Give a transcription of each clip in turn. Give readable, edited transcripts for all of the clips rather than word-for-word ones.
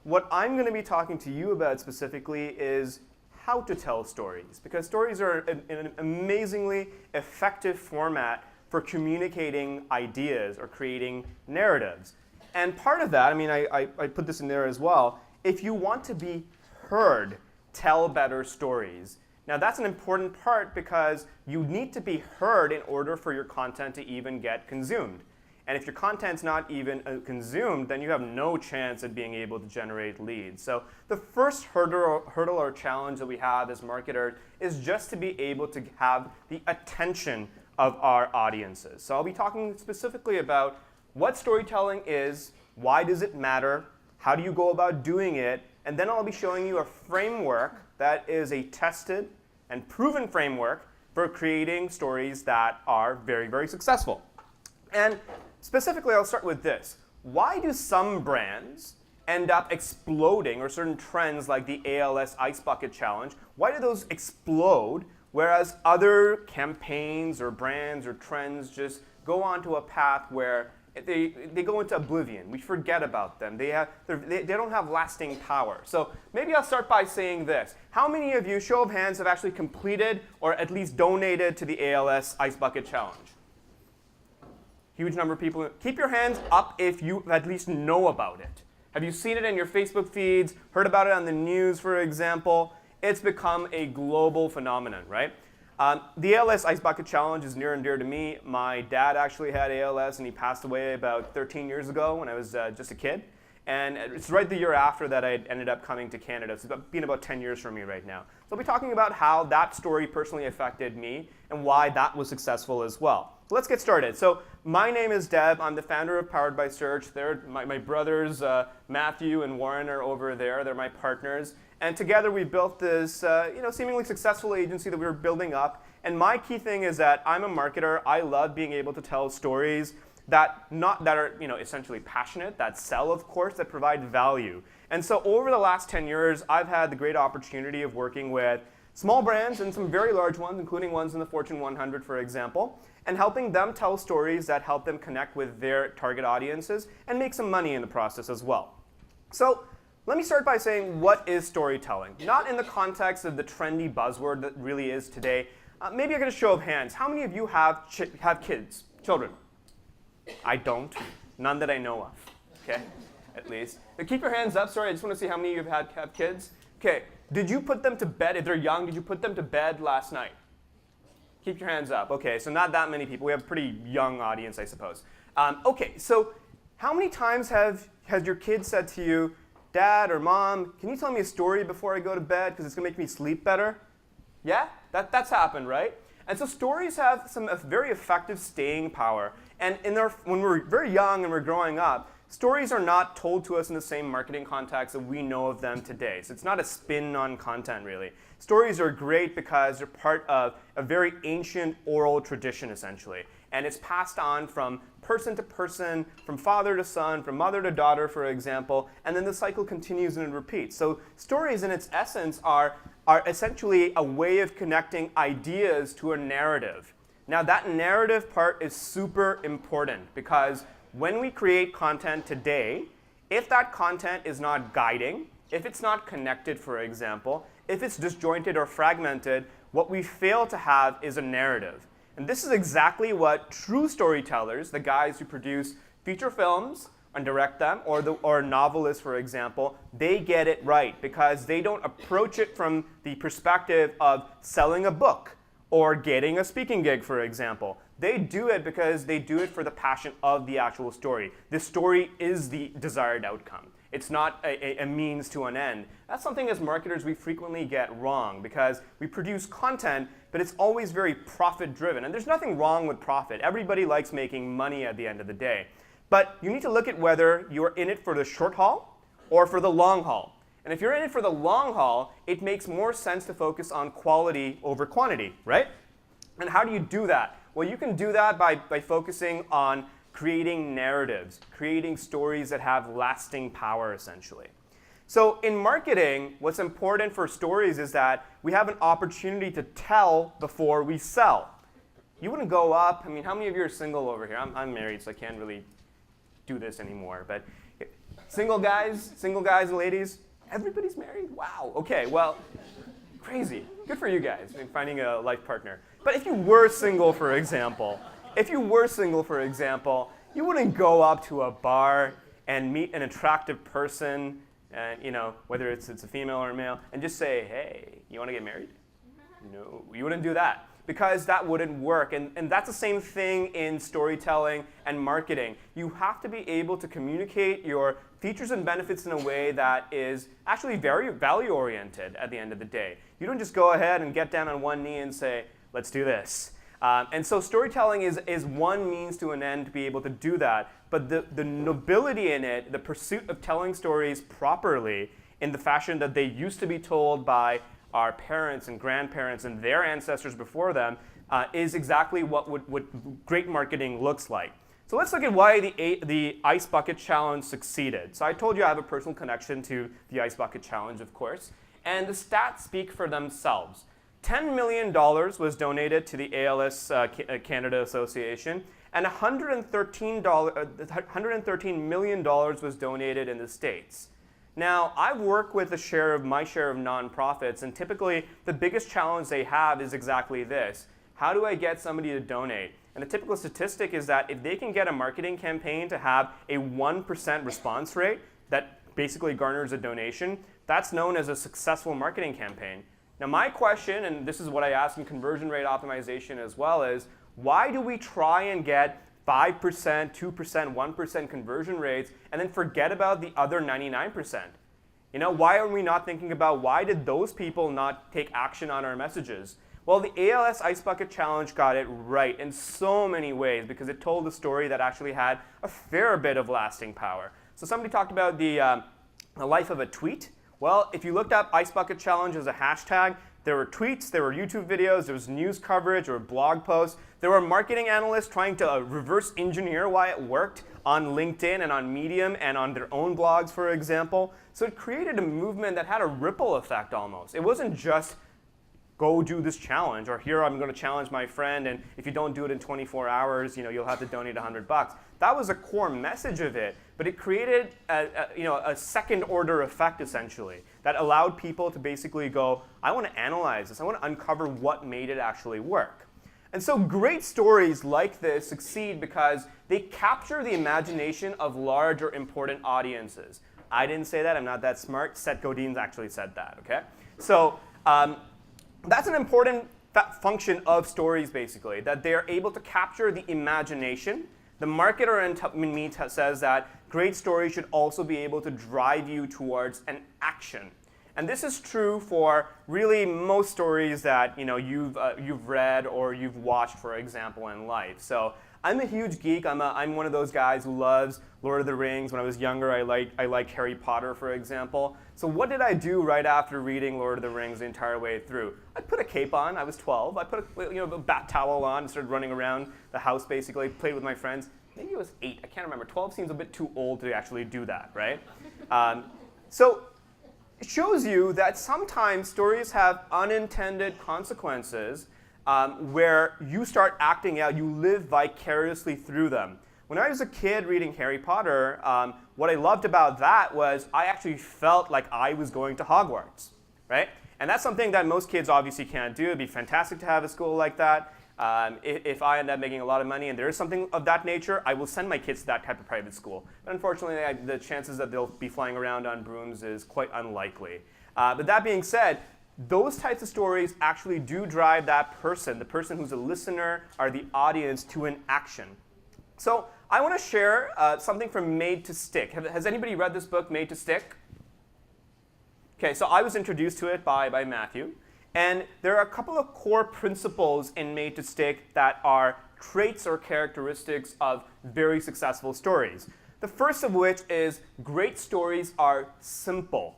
What I'm going to be talking to you about specifically is how to tell stories, because stories are an amazingly effective format for communicating ideas or creating narratives. And part of that, I mean, I put this in there as well, if you want to be heard, tell better stories. Now that's an important part because you need to be heard in order for your content to even get consumed. And if your content's not even consumed, then you have no chance of being able to generate leads. So the first hurdle or challenge that we have as marketers is just to be able to have the attention of our audiences. So I'll be talking specifically about what storytelling is, why does it matter, how do you go about doing it, and then I'll be showing you a framework that is a tested and proven framework for creating stories that are very, very successful. And specifically, I'll start with this. Why do some brands end up exploding, or certain trends like the ALS Ice Bucket Challenge, why do those explode, whereas other campaigns or brands or trends just go onto a path where they go into oblivion. We forget about them. They don't have lasting power. So maybe I'll start by saying this. How many of you, show of hands, have actually completed or at least donated to the ALS Ice Bucket Challenge? Huge number of people. Keep your hands up if you at least know about it. Have you seen it in your Facebook feeds, heard about it on the news, for example? It's become a global phenomenon, right? The ALS Ice Bucket Challenge is near and dear to me. My dad actually had ALS, and he passed away about 13 years ago when I was just a kid. And it's right the year after that I ended up coming to Canada. It's been about 10 years for me right now. So I'll be talking about how that story personally affected me and why that was successful as well. So let's get started. So my name is Deb. I'm the founder of Powered by Search. My brothers, Matthew and Warren, are over there. They're my partners. And together we built this seemingly successful agency that we were building up. And my key thing is that I'm a marketer. I love being able to tell stories that are essentially passionate, that sell, of course, that provide value. And so over the last 10 years, I've had the great opportunity of working with small brands and some very large ones, including ones in the Fortune 100, for example, and helping them tell stories that help them connect with their target audiences and make some money in the process as well. So let me start by saying, what is storytelling? Not in the context of the trendy buzzword that really is today. Maybe I get a show of hands. How many of you have kids, children? I don't. None that I know of, okay, at least. But keep your hands up. Sorry, I just want to see how many of you have kids. Okay, did you put them to bed? If they're young, did you put them to bed last night? Keep your hands up. Okay, so not that many people. We have a pretty young audience, I suppose. Okay, so how many times has your kid said to you, Dad or Mom, can you tell me a story before I go to bed because it's going to make me sleep better? Yeah, that's happened, right? And so stories have some very effective staying power. And when we're very young and we're growing up, stories are not told to us in the same marketing context that we know of them today. So it's not a spin on content, really. Stories are great because they're part of a very ancient oral tradition, essentially. And it's passed on from person to person, from father to son, from mother to daughter, for example, and then the cycle continues and it repeats. So stories, in its essence, are essentially a way of connecting ideas to a narrative. Now, that narrative part is super important because when we create content today, if that content is not guiding, if it's not connected, for example, if it's disjointed or fragmented, what we fail to have is a narrative. And this is exactly what true storytellers, the guys who produce feature films and direct them, or novelists, for example, they get it right because they don't approach it from the perspective of selling a book or getting a speaking gig, for example. They do it because they do it for the passion of the actual story. The story is the desired outcome. It's not a means to an end. That's something as marketers we frequently get wrong because we produce content, but it's always very profit-driven. And there's nothing wrong with profit. Everybody likes making money at the end of the day. But you need to look at whether you're in it for the short haul or for the long haul. And if you're in it for the long haul, it makes more sense to focus on quality over quantity, right? And how do you do that? Well, you can do that by focusing on creating narratives, creating stories that have lasting power, essentially. So in marketing, what's important for stories is that we have an opportunity to tell before we sell. You wouldn't go up. I mean, how many of you are single over here? I'm married, so I can't really do this anymore. But Single guys and ladies, everybody's married? Wow, okay, well, crazy. Good for you guys, finding a life partner. But if you were single, for example, you wouldn't go up to a bar and meet an attractive person, and whether it's a female or a male, and just say, hey, you want to get married? No, you wouldn't do that, because that wouldn't work. And that's the same thing in storytelling and marketing. You have to be able to communicate your features and benefits in a way that is actually very value-oriented at the end of the day. You don't just go ahead and get down on one knee and say, let's do this. And so storytelling is one means to an end to be able to do that. But the nobility in it, the pursuit of telling stories properly in the fashion that they used to be told by our parents and grandparents and their ancestors before them, is exactly what great marketing looks like. So let's look at why the Ice Bucket Challenge succeeded. So I told you I have a personal connection to the Ice Bucket Challenge, of course. And the stats speak for themselves. $10 million was donated to the ALS Canada Association, and $113 million was donated in the States. Now, I've worked with my share of nonprofits, and typically the biggest challenge they have is exactly this. How do I get somebody to donate? And the typical statistic is that if they can get a marketing campaign to have a 1% response rate that basically garners a donation, that's known as a successful marketing campaign. Now, my question, and this is what I ask in conversion rate optimization as well, is why do we try and get 5%, 2%, 1% conversion rates and then forget about the other 99%? Why are we not thinking about why did those people not take action on our messages? Well, the ALS Ice Bucket Challenge got it right in so many ways because it told a story that actually had a fair bit of lasting power. So somebody talked about the life of a tweet. Well, if you looked up Ice Bucket Challenge as a hashtag, there were tweets, there were YouTube videos, there was news coverage, there were blog posts. There were marketing analysts trying to reverse engineer why it worked on LinkedIn and on Medium and on their own blogs, for example. So it created a movement that had a ripple effect almost. It wasn't just go do this challenge, or here I'm going to challenge my friend, and if you don't do it in 24 hours, you'll have to donate $100. That was a core message of it, but it created a second order effect essentially that allowed people to basically go, I want to analyze this, I want to uncover what made it actually work. And so great stories like this succeed because they capture the imagination of large or important audiences. I didn't say that, I'm not that smart. Seth Godin's actually said that, okay? So that's an important function of stories, basically, that they're able to capture the imagination. The marketer in me says that great stories should also be able to drive you towards an action. And this is true for really most stories that you've read or you've watched, for example, in life. So I'm a huge geek. I'm one of those guys who loves Lord of the Rings. When I was younger, I liked Harry Potter, for example. So what did I do right after reading Lord of the Rings the entire way through? I put a cape on. I was 12. I put a bat towel on and started running around the house, basically, played with my friends. Maybe it was 8. I can't remember. 12 seems a bit too old to actually do that, right? So it shows you that sometimes stories have unintended consequences where you start acting out, you live vicariously through them. When I was a kid reading Harry Potter, what I loved about that was I actually felt like I was going to Hogwarts, right? And that's something that most kids obviously can't do. It'd be fantastic to have a school like that. If I end up making a lot of money and there is something of that nature, I will send my kids to that type of private school. But unfortunately, the chances that they'll be flying around on brooms is quite unlikely. But that being said, those types of stories actually do drive that person, the person who's a listener or the audience, to an action. So I want to share something from Made to Stick. Has anybody read this book, Made to Stick? Okay, so I was introduced to it by Matthew. And there are a couple of core principles in Made to Stick that are traits or characteristics of very successful stories. The first of which is great stories are simple.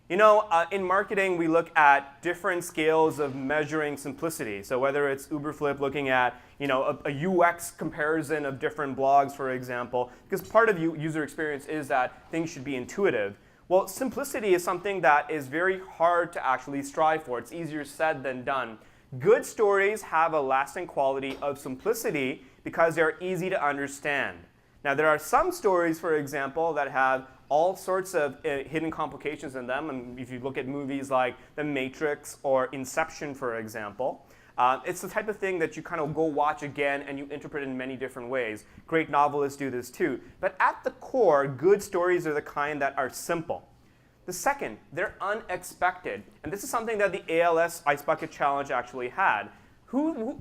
In marketing, we look at different scales of measuring simplicity. So whether it's Uberflip looking at a UX comparison of different blogs, for example, because part of user experience is that things should be intuitive. Well, simplicity is something that is very hard to actually strive for. It's easier said than done. Good stories have a lasting quality of simplicity because they're easy to understand. Now, there are some stories, for example, that have all sorts of hidden complications in them. And if you look at movies like The Matrix or Inception, for example, it's the type of thing that you kind of go watch again and you interpret in many different ways. Great novelists do this too. But at the core, good stories are the kind that are simple. The second, they're unexpected. And this is something that the ALS Ice Bucket Challenge actually had. Who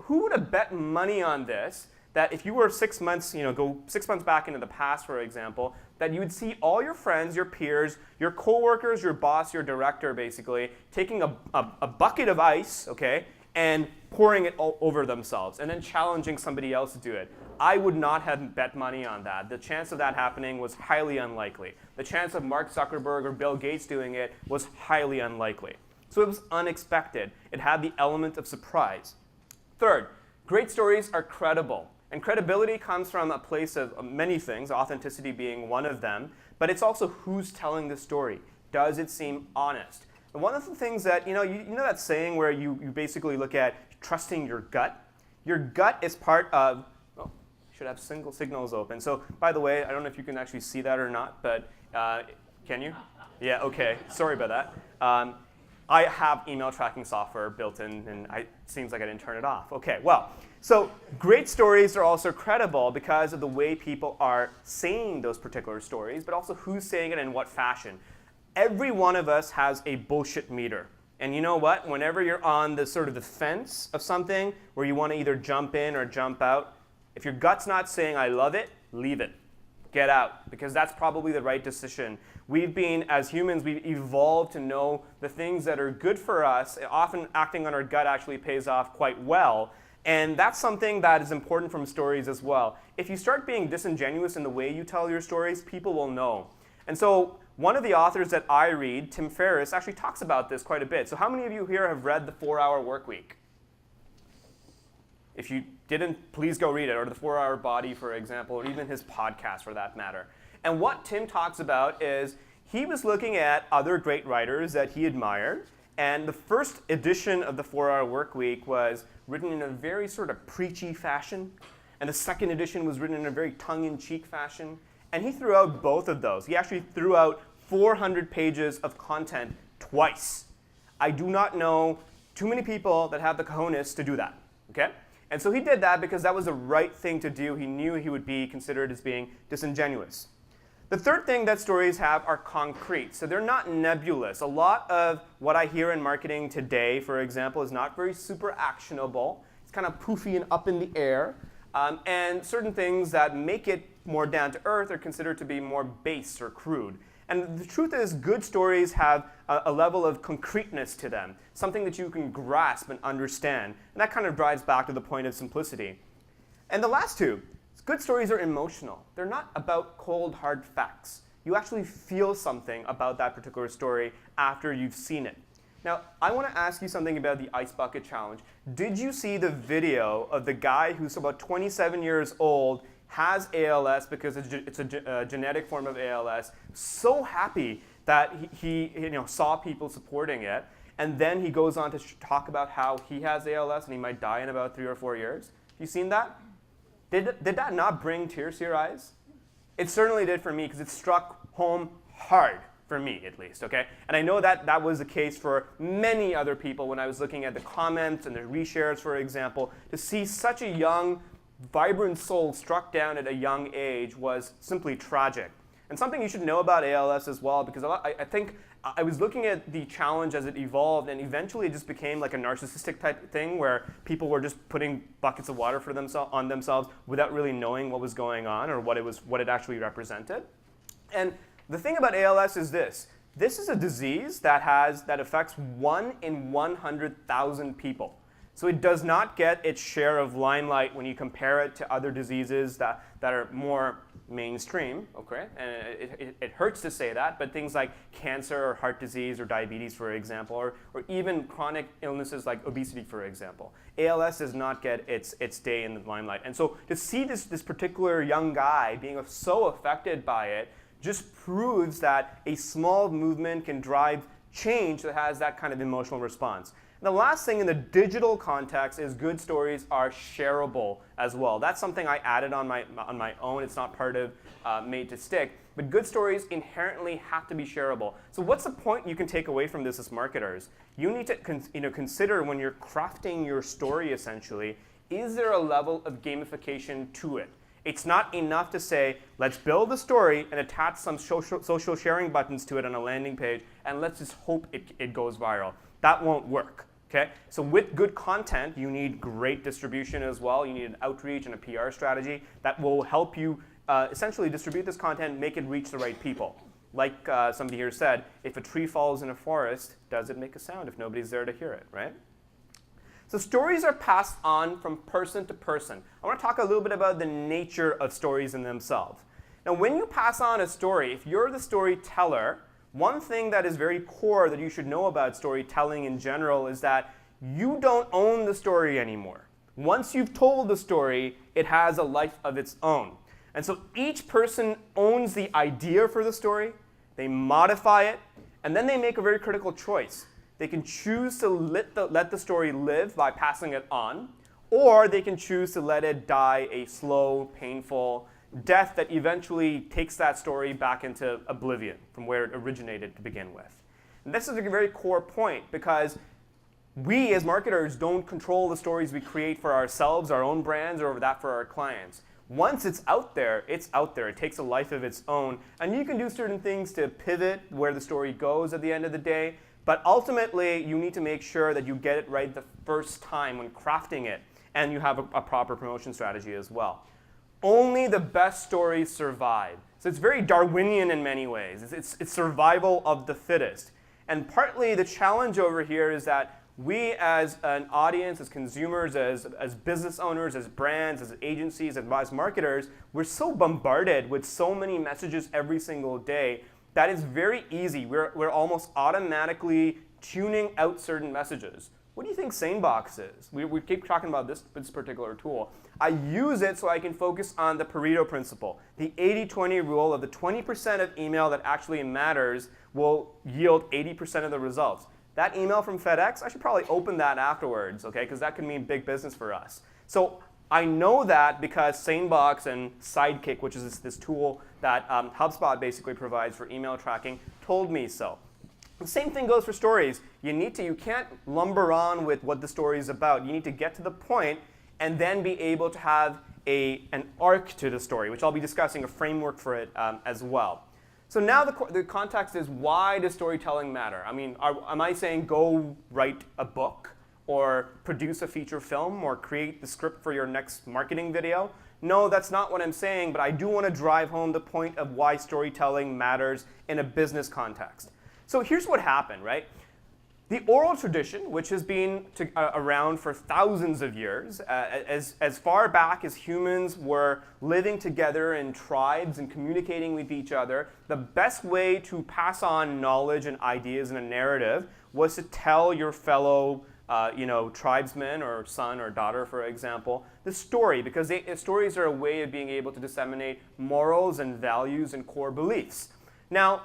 would have bet money on this, that if you were 6 months, go 6 months back into the past, for example, that you would see all your friends, your peers, your coworkers, your boss, your director, basically, taking a bucket of ice, okay, and pouring it all over themselves, and then challenging somebody else to do it. I would not have bet money on that. The chance of that happening was highly unlikely. The chance of Mark Zuckerberg or Bill Gates doing it was highly unlikely. So it was unexpected. It had the element of surprise. Third, great stories are credible. And credibility comes from a place of many things, authenticity being one of them, but it's also who's telling the story. Does it seem honest? And one of the things that, you know that saying where you basically look at trusting your gut? Your gut is part of, should have single signals open. So by the way, I don't know if you can actually see that or not, but can you? Yeah, okay, sorry about that. I have email tracking software built in, and it seems like I didn't turn it off. Okay, well, so great stories are also credible because of the way people are saying those particular stories, but also who's saying it and in what fashion. Every one of us has a bullshit meter. And you know what? Whenever you're on the sort of the fence of something where you want to either jump in or jump out, if your gut's not saying, I love it, leave it. Get out, because that's probably the right decision. We've been, as humans, we've evolved to know the things that are good for us. Often acting on our gut actually pays off quite well. And that's something that is important from stories as well. If you start being disingenuous in the way you tell your stories, people will know. And so one of the authors that I read, Tim Ferriss, actually talks about this quite a bit. So how many of you here have read The 4-Hour Workweek? If you didn't, please go read it, or The 4-Hour Body, for example, or even his podcast for that matter. And what Tim talks about is he was looking at other great writers that he admired, and the first edition of The 4-Hour Workweek was written in a very sort of preachy fashion, and the second edition was written in a very tongue-in-cheek fashion, and he threw out both of those. He actually threw out 400 pages of content twice. I do not know too many people that have the cojones to do that, okay? And so he did that because that was the right thing to do. He knew he would be considered as being disingenuous. The third thing that stories have are concrete. So they're not nebulous. A lot of what I hear in marketing today, for example, is not very super actionable. It's kind of poofy and up in the air. And certain things that make it more down to earth are considered to be more base or crude. And the truth is, good stories have a level of concreteness to them, something that you can grasp and understand. And that kind of drives back to the point of simplicity. And the last two, good stories are emotional. They're not about cold, hard facts. You actually feel something about that particular story after you've seen it. Now, I want to ask you something about the Ice Bucket Challenge. Did you see the video of the guy who's about 27 years old, has ALS because it's a genetic form of ALS, so happy that he saw people supporting it, and then he goes on to talk about how he has ALS and he might die in about 3 or 4 years? You seen that? Did that not bring tears to your eyes? It certainly did for me, because it struck home hard, for me at least, okay? And I know that that was the case for many other people when I was looking at the comments and the reshares, for example. To see such a young, vibrant soul struck down at a young age was simply tragic. And something you should know about ALS as well, because I think I was looking at the challenge as it evolved, and eventually it just became like a narcissistic type thing where people were just putting buckets of water on themselves without really knowing what was going on or what it actually represented. And the thing about ALS is this. This is a disease that affects 1 in 100,000 people. So it does not get its share of limelight when you compare it to other diseases that are more mainstream, okay? And it hurts to say that, but things like cancer or heart disease or diabetes, for example, or even chronic illnesses like obesity, for example. ALS does not get its day in the limelight. And so to see this particular young guy being so affected by it just proves that a small movement can drive change that has that kind of emotional response. And And the last thing in the digital context is good stories are shareable as well. That's something I added on my own. It's not part of Made to Stick. But good stories inherently have to be shareable. So what's the point you can take away from this as marketers? You need to consider when you're crafting your story, essentially, is there a level of gamification to it? It's not enough to say, let's build a story and attach some social sharing buttons to it on a landing page, and let's just hope it goes viral. That won't work. Okay? So with good content, you need great distribution as well. You need an outreach and a PR strategy that will help you essentially distribute this content, make it reach the right people. Like somebody here said, if a tree falls in a forest, does it make a sound if nobody's there to hear it, right? So stories are passed on from person to person. I want to talk a little bit about the nature of stories in themselves. Now, when you pass on a story, if you're the storyteller, one thing that is very core that you should know about storytelling in general is that you don't own the story anymore. Once you've told the story, it has a life of its own. And so each person owns the idea for the story, they modify it, and then they make a very critical choice. They can choose to let the story live by passing it on, or they can choose to let it die a slow, painful death that eventually takes that story back into oblivion from where it originated to begin with. And this is a very core point because we as marketers don't control the stories we create for ourselves, our own brands, or that for our clients. Once it's out there, it's out there. It takes a life of its own. And you can do certain things to pivot where the story goes at the end of the day. But ultimately, you need to make sure that you get it right the first time when crafting it. And you have a proper promotion strategy as well. Only the best stories survive. So it's very Darwinian in many ways. It's survival of the fittest. And partly the challenge over here is that we as an audience, as consumers, as business owners, as brands, as agencies, as marketers, we're so bombarded with so many messages every single day that it's very easy. We're almost automatically tuning out certain messages. What do you think SaneBox is? We keep talking about this particular tool. I use it so I can focus on the Pareto principle, the 80-20 rule of the 20% of email that actually matters will yield 80% of the results. That email from FedEx, I should probably open that afterwards, okay? Because that could mean big business for us. So I know that because SaneBox and Sidekick, which is this tool that HubSpot basically provides for email tracking, told me so. The same thing goes for stories. You can't lumber on with what the story is about. You need to get to the point and then be able to have an arc to the story, which I'll be discussing a framework for it as well. So now the context is, why does storytelling matter? I mean, am I saying go write a book or produce a feature film or create the script for your next marketing video? No, that's not what I'm saying, but I do want to drive home the point of why storytelling matters in a business context. So here's what happened, right? The oral tradition, which has been around for thousands of years, as far back as humans were living together in tribes and communicating with each other, the best way to pass on knowledge and ideas in a narrative was to tell your fellow tribesman or son or daughter, for example, the story, because stories are a way of being able to disseminate morals and values and core beliefs. Now,